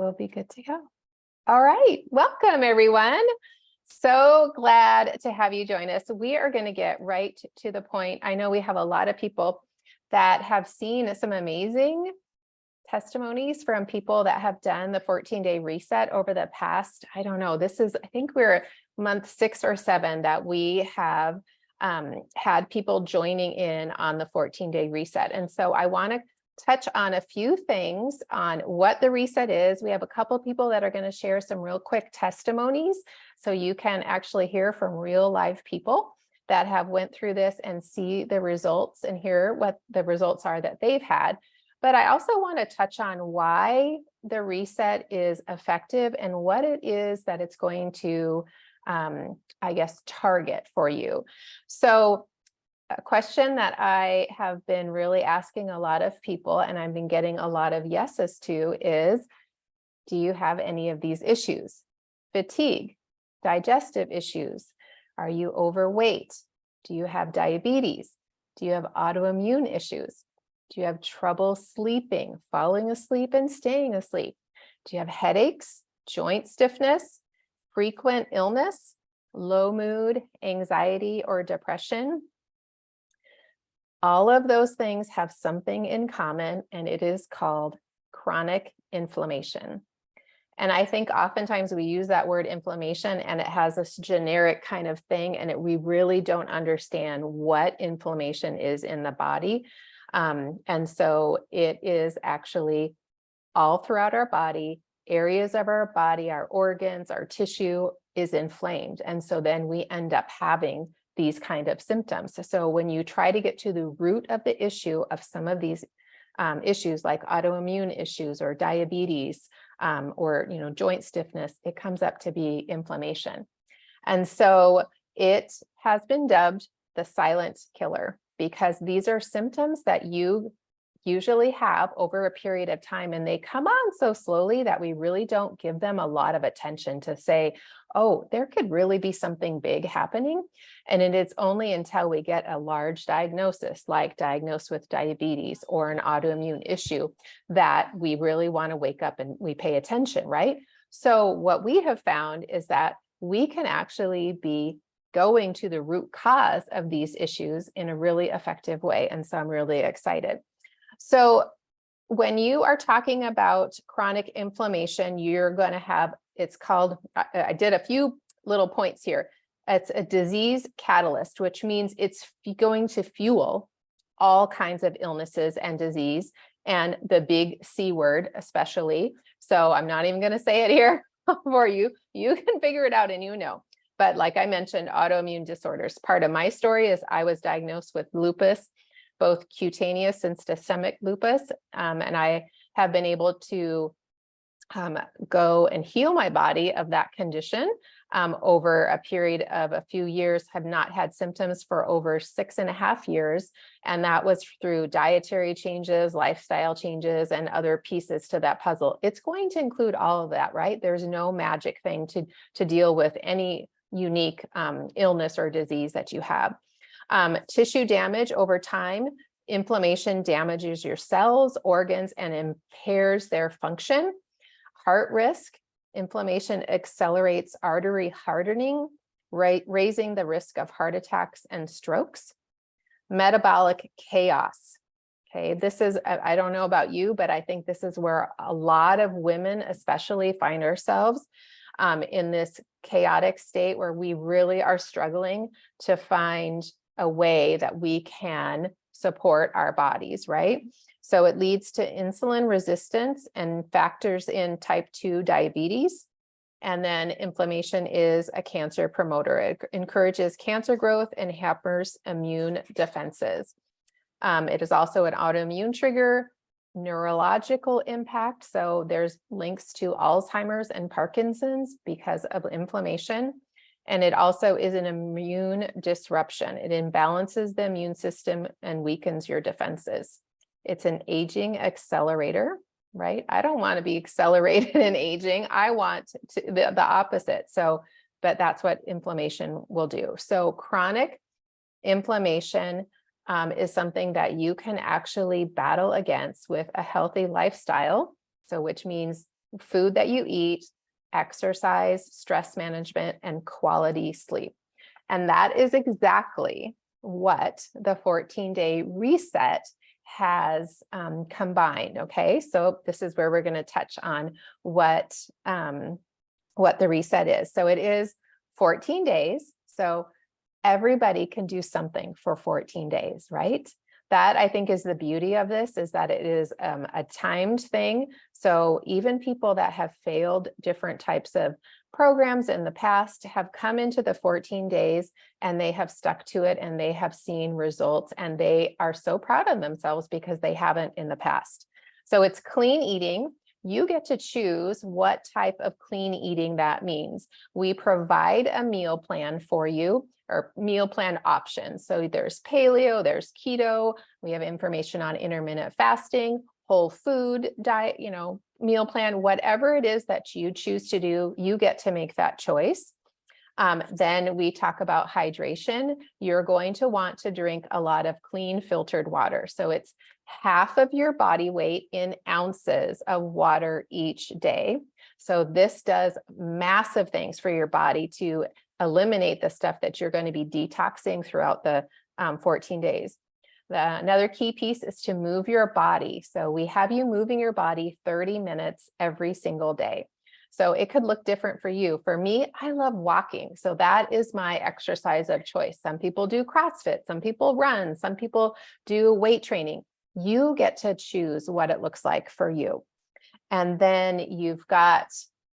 we'll be good to go. All right, welcome everyone. So glad to have you join us. We are going to get right to the point. I know we have a lot of people that have seen some amazing testimonies from people that have done the 14-day reset over the past, I don't know, I think we're month 6 or 7 that we have had people joining in on the 14-day reset. And so I want to touch on a few things on what the reset is. We have a couple of people that are going to share some real quick testimonies, so you can actually hear from real live people that have went through this and see the results and hear what the results are that they've had. But I also want to touch on why the reset is effective and what it is that it's going to, I guess, target for you. So a question that I have been really asking a lot of people, and I've been getting a lot of yeses to, is, do you have any of these issues? Fatigue, digestive issues. Are you overweight? Do you have diabetes? Do you have autoimmune issues? Do you have trouble sleeping, falling asleep and staying asleep? Do you have headaches, joint stiffness, frequent illness, low mood, anxiety, or depression? All of those things have something in common, and it is called chronic inflammation. And I think oftentimes we use that word inflammation and it has this generic kind of thing, and we really don't understand what inflammation is in the body. And so it is actually all throughout our body, areas of our body, our organs, our tissue is inflamed. And so then we end up having these kind of symptoms. So when you try to get to the root of the issue of some of these issues like autoimmune issues or diabetes or joint stiffness, it comes up to be inflammation. And so it has been dubbed the silent killer, because these are symptoms that you usually have over a period of time, and they come on so slowly that we really don't give them a lot of attention to say, oh, there could really be something big happening. And it is only until we get a large diagnosis, like diagnosed with diabetes or an autoimmune issue, that we really want to wake up and we pay attention, right? So what we have found is that we can actually be going to the root cause of these issues in a really effective way. And so I'm really excited. So when you are talking about chronic inflammation, you're going to have, it's called, I did a few little points here. It's a disease catalyst, which means it's going to fuel all kinds of illnesses and disease, and the big C word especially. So I'm not even going to say it here for you. You can figure it out and But like I mentioned, autoimmune disorders. Part of my story is I was diagnosed with lupus, both cutaneous and systemic lupus. And I have been able to go and heal my body of that condition over a period of a few years, have not had symptoms for over 6.5 years. And that was through dietary changes, lifestyle changes, and other pieces to that puzzle. It's going to include all of that, right? There's no magic thing to deal with any unique illness or disease that you have. Tissue damage over time. Inflammation damages your cells, organs, and impairs their function. Heart risk. Inflammation accelerates artery hardening, raising the risk of heart attacks and strokes. Metabolic chaos. Okay, this is, I don't know about you, but I think this is where a lot of women especially find ourselves in this chaotic state where we really are struggling to find a way that we can support our bodies, right? So it leads to insulin resistance and factors in type 2 diabetes. And then inflammation is a cancer promoter. It encourages cancer growth and hampers immune defenses. It is also an autoimmune trigger, neurological impact. So there's links to Alzheimer's and Parkinson's because of inflammation. And it also is an immune disruption. It imbalances the immune system and weakens your defenses. It's an aging accelerator, right? I don't want to be accelerated in aging. I want the opposite. So, but that's what inflammation will do. So chronic inflammation is something that you can actually battle against with a healthy lifestyle. So which means food that you eat, exercise, stress management, and quality sleep. And that is exactly what the 14-day reset has combined. Okay, so this is where we're going to touch on what the reset is. So it is 14 days. So everybody can do something for 14 days, right? That I think is the beauty of this, is that it is a timed thing. So even people that have failed different types of programs in the past have come into the 14 days and they have stuck to it and they have seen results, and they are so proud of themselves because they haven't in the past. So it's clean eating. You get to choose what type of clean eating that means. We provide a meal plan for you, or meal plan options. So there's paleo, there's keto. We have information on intermittent fasting, whole food diet, meal plan, whatever it is that you choose to do, you get to make that choice. Then we talk about hydration. You're going to want to drink a lot of clean filtered water. So it's half of your body weight in ounces of water each day. So this does massive things for your body to eliminate the stuff that you're going to be detoxing throughout the 14 days. Another key piece is to move your body. So we have you moving your body 30 minutes every single day. So it could look different for you. For me, I love walking. So that is my exercise of choice. Some people do CrossFit, some people run, some people do weight training. You get to choose what it looks like for you. And then you've got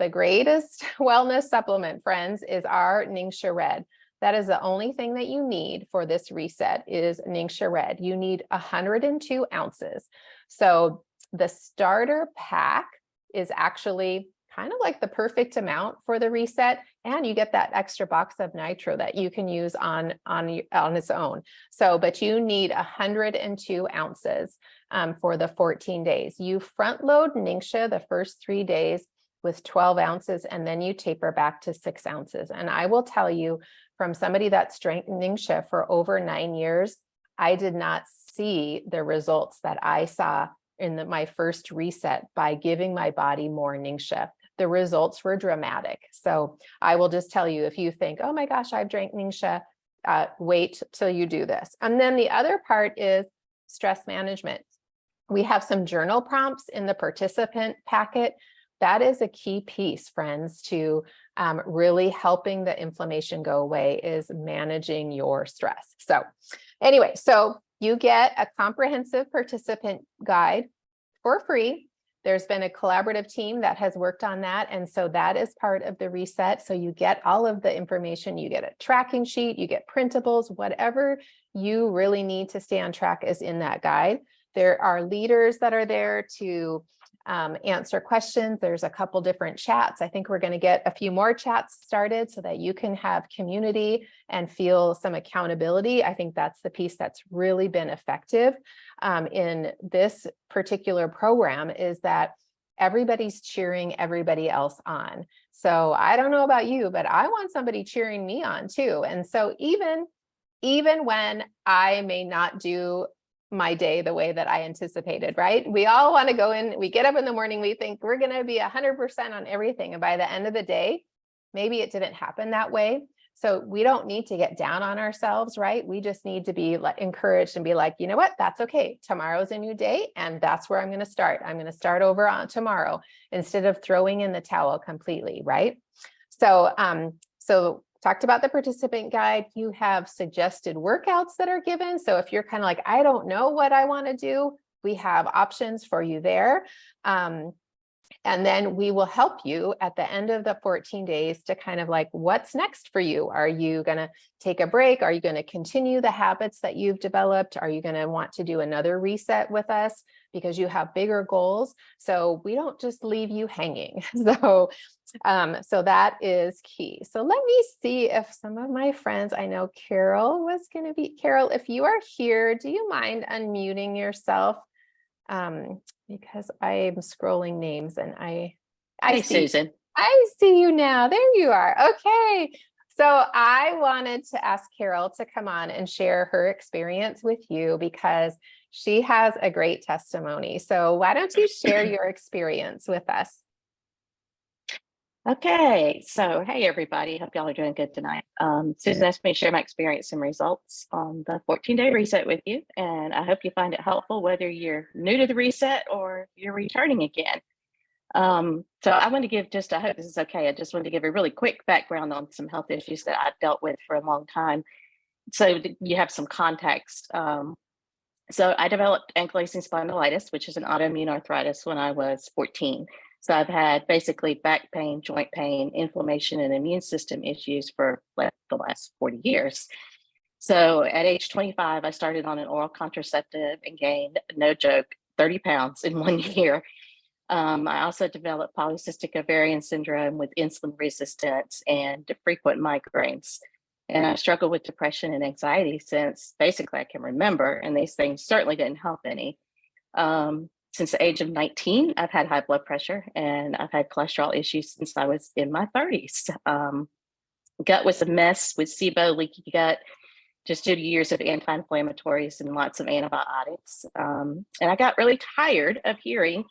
the greatest wellness supplement, friends, is our Ningxia Red. That is the only thing that you need for this reset is Ningxia Red. You need 102 ounces. So the starter pack is actually kind of like the perfect amount for the reset. And you get that extra box of nitro that you can use on its own. So, but you need 102 ounces for the 14 days. You front load Ningxia the first 3 days with 12 ounces, and then you taper back to 6 ounces. And I will tell you, from somebody that's drank Ningxia for over 9 years, I did not see the results that I saw in my first reset by giving my body more Ningxia. The results were dramatic. So I will just tell you, if you think, oh my gosh, I've drank Ningxia, wait till you do this. And then the other part is stress management. We have some journal prompts in the participant packet. That is a key piece, friends, to really helping the inflammation go away, is managing your stress. So anyway, so you get a comprehensive participant guide for free. There's been a collaborative team that has worked on that. And so that is part of the reset. So you get all of the information, you get a tracking sheet, you get printables, whatever you really need to stay on track is in that guide. There are leaders that are there to answer questions. There's a couple different chats. I think we're going to get a few more chats started so that you can have community and feel some accountability. I think that's the piece that's really been effective in this particular program, is that everybody's cheering everybody else on. So I don't know about you, but I want somebody cheering me on too. And so even when I may not do my day the way that I anticipated, right? We all want to go in, we get up in the morning, we think we're going to be 100% on everything. And by the end of the day, maybe it didn't happen that way. So we don't need to get down on ourselves, right? We just need to be encouraged and be like, you know what, that's okay. Tomorrow's a new day. And that's where I'm going to start. I'm going to start over on tomorrow instead of throwing in the towel completely, right? So, talked about the participant guide. You have suggested workouts that are given. So if you're kind of like, I don't know what I want to do, we have options for you there. And then we will help you at the end of the 14 days to kind of like, what's next for you? Are you going to take a break? Are you going to continue the habits that you've developed? Are you going to want to do another reset with us because you have bigger goals? So we don't just leave you hanging. So that is key. So let me see if some of my friends, I know Carol was going to be, Carol, if you are here, do you mind unmuting yourself? Because I'm scrolling names and I Hey, see Susan. I see you now. There you are. Okay. So I wanted to ask Carol to come on and share her experience with you because she has a great testimony. So why don't you share your experience with us? Okay, so hey everybody, hope y'all are doing good tonight. Susan asked me to share my experience and results on the 14-day reset with you, and I hope you find it helpful whether you're new to the reset or you're returning again. So I want to give just, I hope this is okay, I just want to give a really quick background on some health issues that I've dealt with for a long time, so that you have some context. So I developed ankylosing spondylitis, which is an autoimmune arthritis, when I was 14. So I've had basically back pain, joint pain, inflammation, and immune system issues for like the last 40 years. So at age 25, I started on an oral contraceptive and gained, no joke, 30 pounds in 1 year. I also developed polycystic ovarian syndrome with insulin resistance and frequent migraines. And I've struggled with depression and anxiety since basically I can remember, and these things certainly didn't help any. Since the age of 19, I've had high blood pressure and I've had cholesterol issues since I was in my 30s. Gut was a mess with SIBO, leaky gut, just due to years of anti-inflammatories and lots of antibiotics. And I got really tired of hearing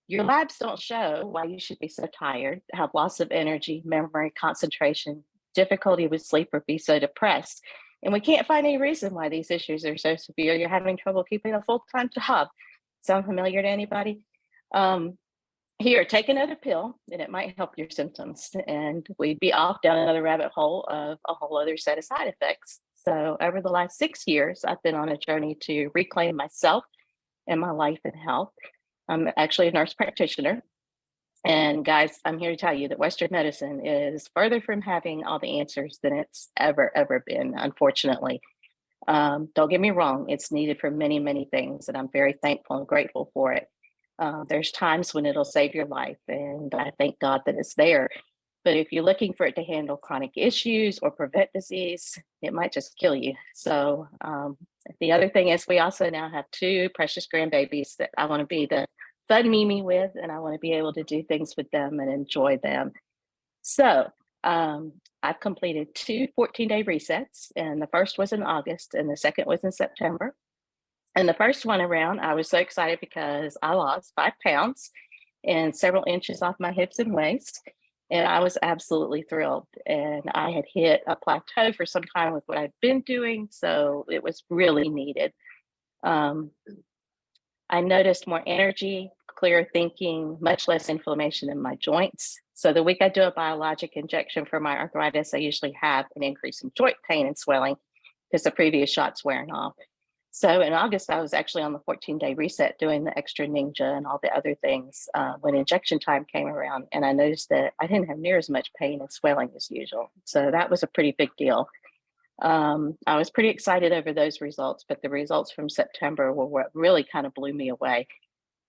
your labs don't show why you should be so tired, have loss of energy, memory, concentration, difficulty with sleep, or be so depressed. And we can't find any reason why these issues are so severe. You're having trouble keeping a full-time job. Sound familiar to anybody? Um, Here, take another pill and it might help your symptoms. And we'd be off down another rabbit hole of a whole other set of side effects. So, over the last 6 years, I've been on a journey to reclaim myself and my life and health. I'm actually a nurse practitioner. And guys, I'm here to tell you that Western medicine is further from having all the answers than it's ever been, unfortunately. Don't get me wrong, it's needed for many, many things, and I'm very thankful and grateful for it. There's times when it'll save your life, and I thank God that it's there. But if you're looking for it to handle chronic issues or prevent disease, it might just kill you. So, the other thing is, we also now have two precious grandbabies that I want to be the fun Mimi with, and I want to be able to do things with them and enjoy them. So, I've completed two 14-day resets, and the first was in August, and the second was in September. And the first one around, I was so excited because I lost 5 pounds and several inches off my hips and waist. And I was absolutely thrilled. And I had hit a plateau for some time with what I'd been doing. So it was really needed. Um, I noticed more energy, clearer thinking, much less inflammation in my joints. So the week I do a biologic injection for my arthritis, I usually have an increase in joint pain and swelling because the previous shot's wearing off. So in August, I was actually on the 14-day reset doing the extra ninja and all the other things when injection time came around. And I noticed that I didn't have near as much pain and swelling as usual. So that was a pretty big deal. I was pretty excited over those results, but the results from September were what really kind of blew me away.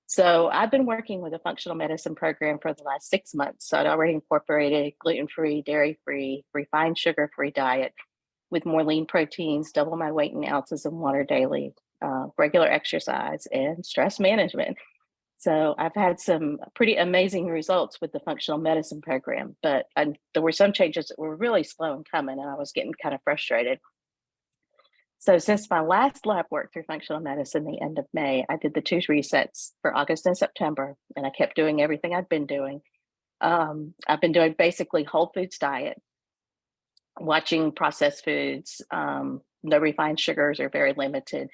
So I've been working with a functional medicine program for the last 6 months. So I'd already incorporated gluten-free, dairy-free, refined sugar-free diet with more lean proteins, double my weight in ounces of water daily, regular exercise, and stress management. So I've had some pretty amazing results with the functional medicine program, but there were some changes that were really slow in coming, and I was getting kind of frustrated. So since my last lab work through functional medicine, the end of May, I did the two resets for August and September, and I kept doing everything I'd been doing. I've been doing basically whole foods diet, watching processed foods, no refined sugars or very limited,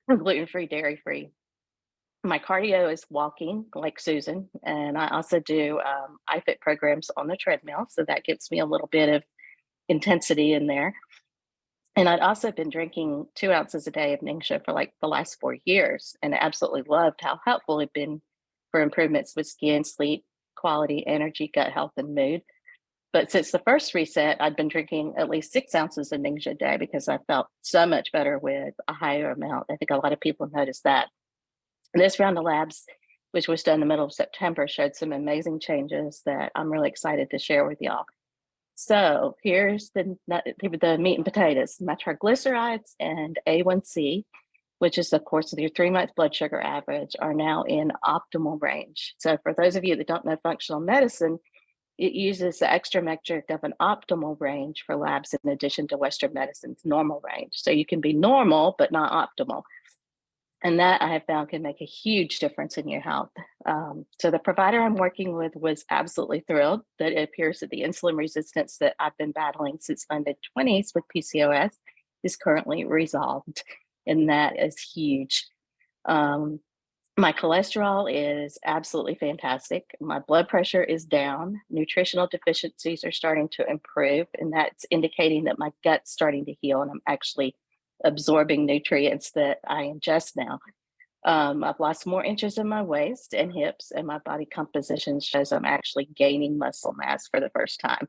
gluten free, dairy free. My cardio is walking like Susan, and I also do iFit programs on the treadmill. So that gives me a little bit of intensity in there. And I'd also been drinking 2 ounces a day of Ningxia for like the last 4 years, and I absolutely loved how helpful it'd been for improvements with skin, sleep, quality, energy, gut health, and mood. But since the first reset, I'd been drinking at least 6 ounces of Ningxia a day because I felt so much better with a higher amount. I think a lot of people noticed that. And this round of labs, which was done in the middle of September, showed some amazing changes that I'm really excited to share with y'all. So here's the meat and potatoes. My triglycerides and A1C, which is of course your 3 month blood sugar average, are now in optimal range. So for those of you that don't know functional medicine, it uses the extra metric of an optimal range for labs in addition to Western medicine's normal range. So you can be normal, but not optimal. And that I have found can make a huge difference in your health. So the provider I'm working with was absolutely thrilled that it appears that the insulin resistance that I've been battling since my mid-20s with PCOS is currently resolved. And that is huge. My cholesterol is absolutely fantastic. My blood pressure is down. Nutritional deficiencies are starting to improve, and that's indicating that my gut's starting to heal and I'm actually absorbing nutrients that I ingest now. I've lost more inches in my waist and hips, and my body composition shows I'm actually gaining muscle mass for the first time.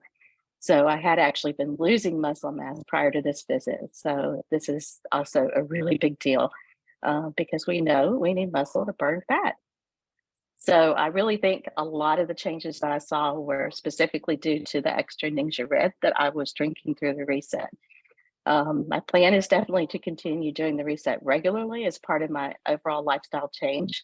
So I had actually been losing muscle mass prior to this visit. So this is also a really big deal because we know we need muscle to burn fat. So I really think a lot of the changes that I saw were specifically due to the extra Ningxia Red that I was drinking through the reset. My plan is definitely to continue doing the reset regularly as part of my overall lifestyle change.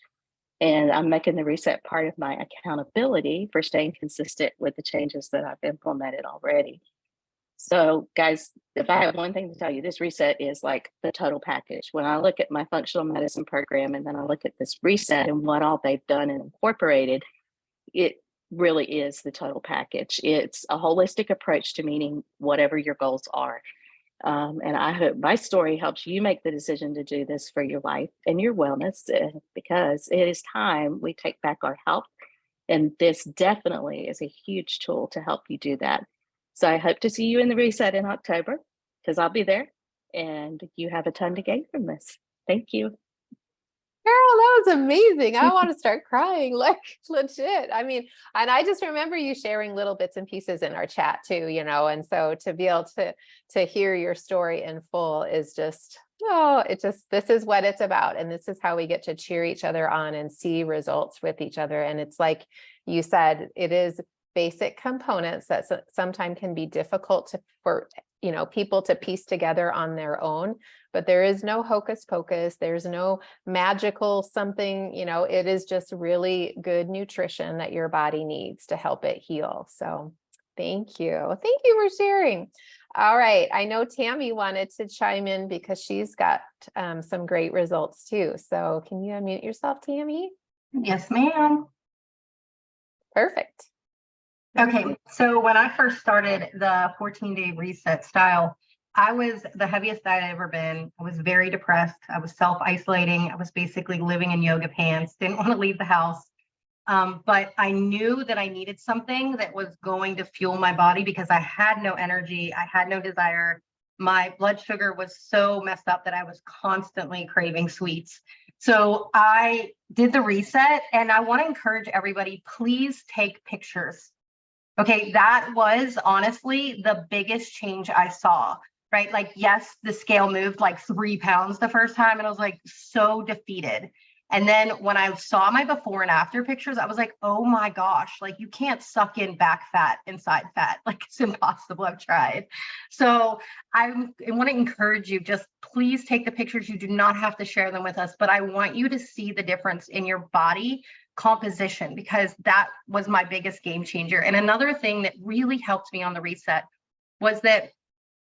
And I'm making the reset part of my accountability for staying consistent with the changes that I've implemented already. So, guys, if I have one thing to tell you, this reset is like the total package. When I look at my functional medicine program and then I look at this reset and what all they've done and incorporated, it really is the total package. It's a holistic approach to meeting whatever your goals are. And I hope my story helps you make the decision to do this for your life and your wellness because it is time we take back our health. And this definitely is a huge tool to help you do that. So I hope to see you in the reset in October because I'll be there and you have a ton to gain from this. Thank you. Carol, that was amazing. I want to start crying, like legit. I mean, and I just remember you sharing little bits and pieces in our chat too, and so to be able to hear your story in full is just, this is what it's about. And this is how we get to cheer each other on and see results with each other. And it's like you said, it is basic components that sometimes can be difficult for people to piece together on their own, but there is no hocus pocus. There's no magical something, it is just really good nutrition that your body needs to help it heal. So thank you. Thank you for sharing. All right. I know Tammy wanted to chime in because she's got some great results too. So can you unmute yourself, Tammy? Yes, ma'am. Perfect. Okay, so when I first started the 14-day reset style, I was the heaviest I'd ever been. I was very depressed. I was self-isolating. I was basically living in yoga pants, didn't want to leave the house. But I knew that I needed something that was going to fuel my body because I had no energy. I had no desire. My blood sugar was so messed up that I was constantly craving sweets. So I did the reset, and I want to encourage everybody, please take pictures. Okay, that was honestly the biggest change I saw, right? Like, yes, the scale moved like 3 pounds the first time, and I was like so defeated. And then when I saw my before and after pictures, I was like, oh my gosh, like you can't suck in back fat inside fat. Like it's impossible. I've tried. So I want to encourage you, just please take the pictures. You do not have to share them with us, but I want you to see the difference in your body composition because that was my biggest game changer. And another thing that really helped me on the reset was that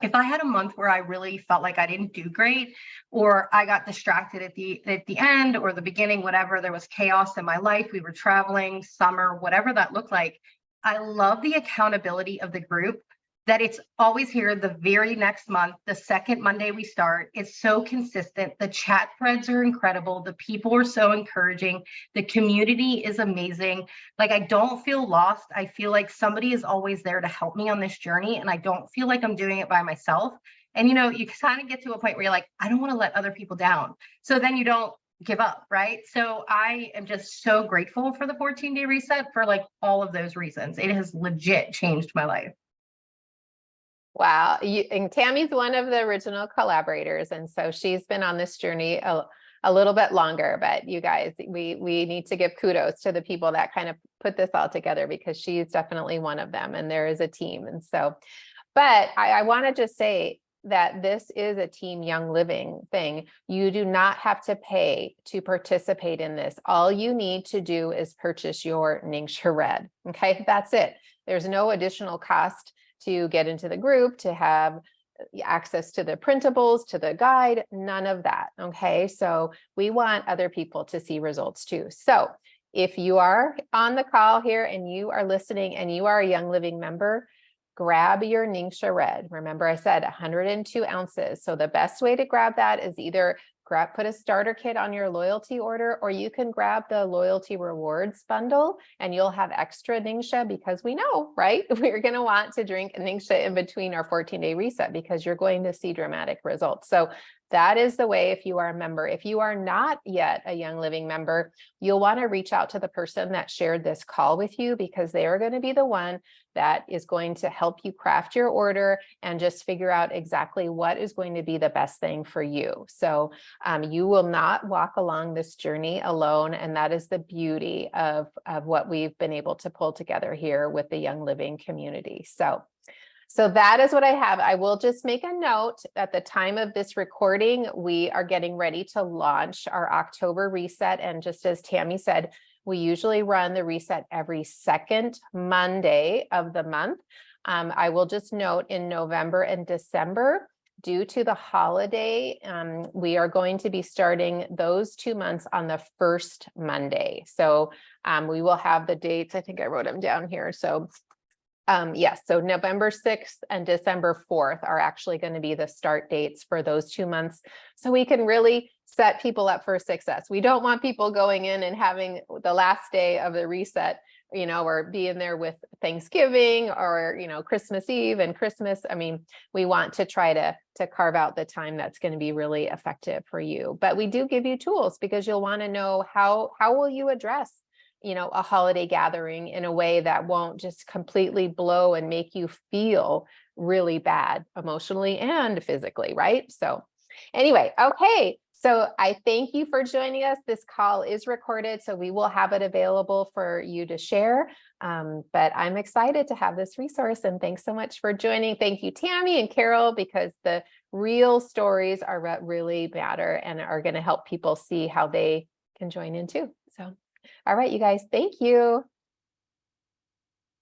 if I had a month where I really felt like I didn't do great, or I got distracted at the end or the beginning, whatever, there was chaos in my life, we were traveling, summer, whatever that looked like, I love the accountability of the group, that it's always here the very next month, the second Monday we start. It's so consistent. The chat threads are incredible. The people are so encouraging. The community is amazing. Like I don't feel lost. I feel like somebody is always there to help me on this journey. And I don't feel like I'm doing it by myself. And you kind of get to a point where you're like, I don't want to let other people down. So then you don't give up, right? So I am just so grateful for the 14-day reset for like all of those reasons. It has legit changed my life. Wow. And Tammy's one of the original collaborators. And so she's been on this journey a little bit longer, but you guys, we need to give kudos to the people that kind of put this all together because she's definitely one of them and there is a team. And so, but I want to just say that this is a Team Young Living thing. You do not have to pay to participate in this. All you need to do is purchase your Ningxia Red. Okay, that's it. There's no additional cost to get into the group, to have access to the printables, to the guide, none of that. Okay, so we want other people to see results too. So if you are on the call here and you are listening and you are a Young Living member, grab your Ningxia Red. Remember I said 102 ounces. So the best way to grab that is either put a starter kit on your loyalty order, or you can grab the loyalty rewards bundle and you'll have extra Ningxia, because we know, right? We're going to want to drink Ningxia in between our 14-day reset because you're going to see dramatic results. So that is the way if you are a member. If you are not yet a Young Living member, you'll want to reach out to the person that shared this call with you, because they are going to be the one that is going to help you craft your order and just figure out exactly what is going to be the best thing for you. So you will not walk along this journey alone. And that is the beauty of what we've been able to pull together here with the Young Living community. So that is what I have. I will just make a note at the time of this recording, we are getting ready to launch our October reset. And just as Tammy said, we usually run the reset every second Monday of the month. I will just note in November and December, due to the holiday, we are going to be starting those 2 months on the first Monday. So we will have the dates. I think I wrote them down here. So yes, so November 6th and December 4th are actually going to be the start dates for those 2 months. So we can really set people up for success. We don't want people going in and having the last day of the reset, or being there with Thanksgiving or, Christmas Eve and Christmas. I mean, we want to try to carve out the time that's going to be really effective for you. But we do give you tools, because you'll want to know how will you address a holiday gathering in a way that won't just completely blow and make you feel really bad emotionally and physically, right? So anyway, okay. So I thank you for joining us. This call is recorded, so we will have it available for you to share. But I'm excited to have this resource, and thanks so much for joining. Thank you, Tammy and Carol, because the real stories are what really matter and are going to help people see how they can join in too. So all right, you guys, thank you.